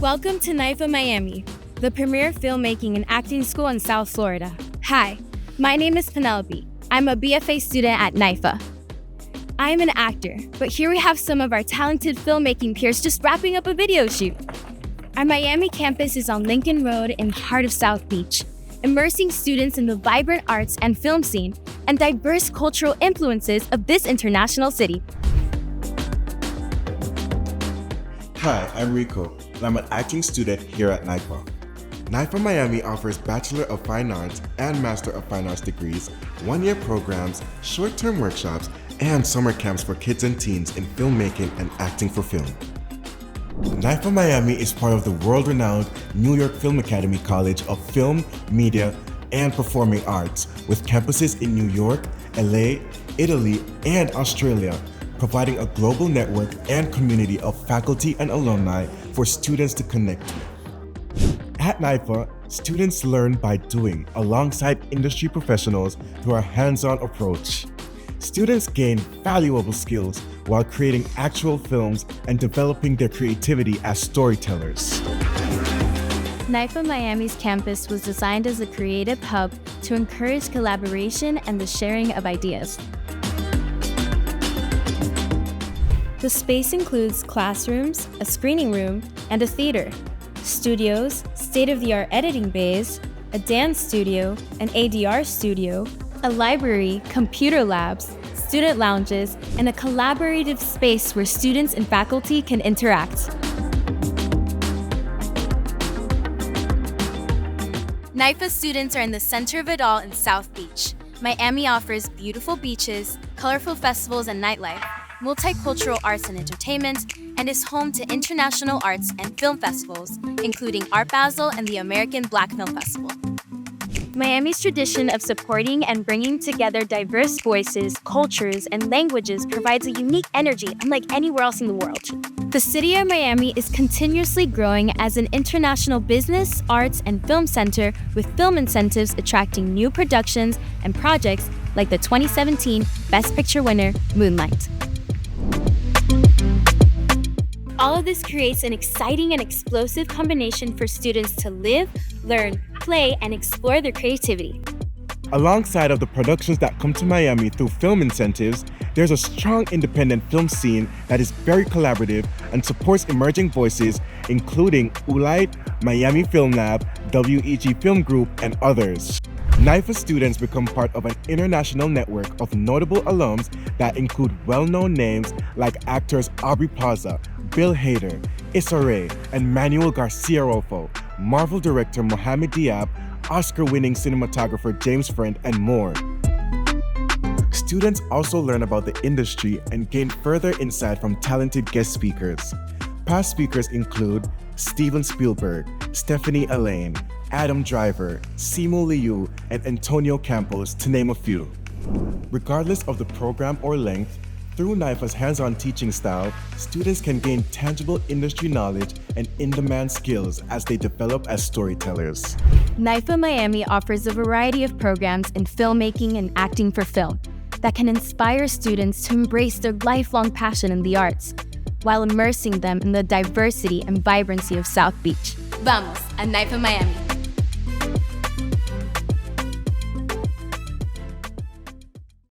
Welcome to NYFA Miami, the premier filmmaking and acting school in South Florida. Hi, my name is Penelope. I'm a BFA student at NYFA. I am an actor, but here we have some of our talented filmmaking peers just wrapping up a video shoot. Our Miami campus is on Lincoln Road in the heart of South Beach, immersing students in the vibrant arts and film scene and diverse cultural influences of this international city. Hi, I'm Rico, and I'm an acting student here at NYFA. NYFA Miami offers Bachelor of Fine Arts and Master of Fine Arts degrees, one-year programs, short-term workshops, and summer camps for kids and teens in filmmaking and acting for film. NYFA Miami is part of the world-renowned New York Film Academy College of Film, Media, and Performing Arts, with campuses in New York, LA, Italy, and Australia, providing a global network and community of faculty and alumni for students to connect with. At NYFA, students learn by doing alongside industry professionals through our hands-on approach. Students gain valuable skills while creating actual films and developing their creativity as storytellers. NYFA Miami's campus was designed as a creative hub to encourage collaboration and the sharing of ideas. The space includes classrooms, a screening room, and a theater, studios, state-of-the-art editing bays, a dance studio, an ADR studio, a library, computer labs, student lounges, and a collaborative space where students and faculty can interact. NYFA students are in the center of it all in South Beach. Miami offers beautiful beaches, colorful festivals and nightlife, multicultural arts and entertainment, and is home to international arts and film festivals, including Art Basel and the American Black Film Festival. Miami's tradition of supporting and bringing together diverse voices, cultures, and languages provides a unique energy unlike anywhere else in the world. The city of Miami is continuously growing as an international business, arts, and film center with film incentives attracting new productions and projects like the 2017 Best Picture winner, Moonlight. All of this creates an exciting and explosive combination for students to live, learn, play, and explore their creativity. Alongside of the productions that come to Miami through film incentives, there's a strong independent film scene that is very collaborative and supports emerging voices, including Ulite, Miami Film Lab, WEG Film Group, and others. NYFA students become part of an international network of notable alums that include well-known names like actors Aubrey Plaza, Bill Hader, Issa Rae, and Manuel Garcia Rofo, Marvel director Mohamed Diab, Oscar-winning cinematographer James Friend, and more. Students also learn about the industry and gain further insight from talented guest speakers. Past speakers include Steven Spielberg, Stephanie Elaine, Adam Driver, Simu Liu, and Antonio Campos, to name a few. Regardless of the program or length, through NYFA's hands-on teaching style, students can gain tangible industry knowledge and in-demand skills as they develop as storytellers. NYFA Miami offers a variety of programs in filmmaking and acting for film that can inspire students to embrace their lifelong passion in the arts, while immersing them in the diversity and vibrancy of South Beach. Vamos a NYFA Miami!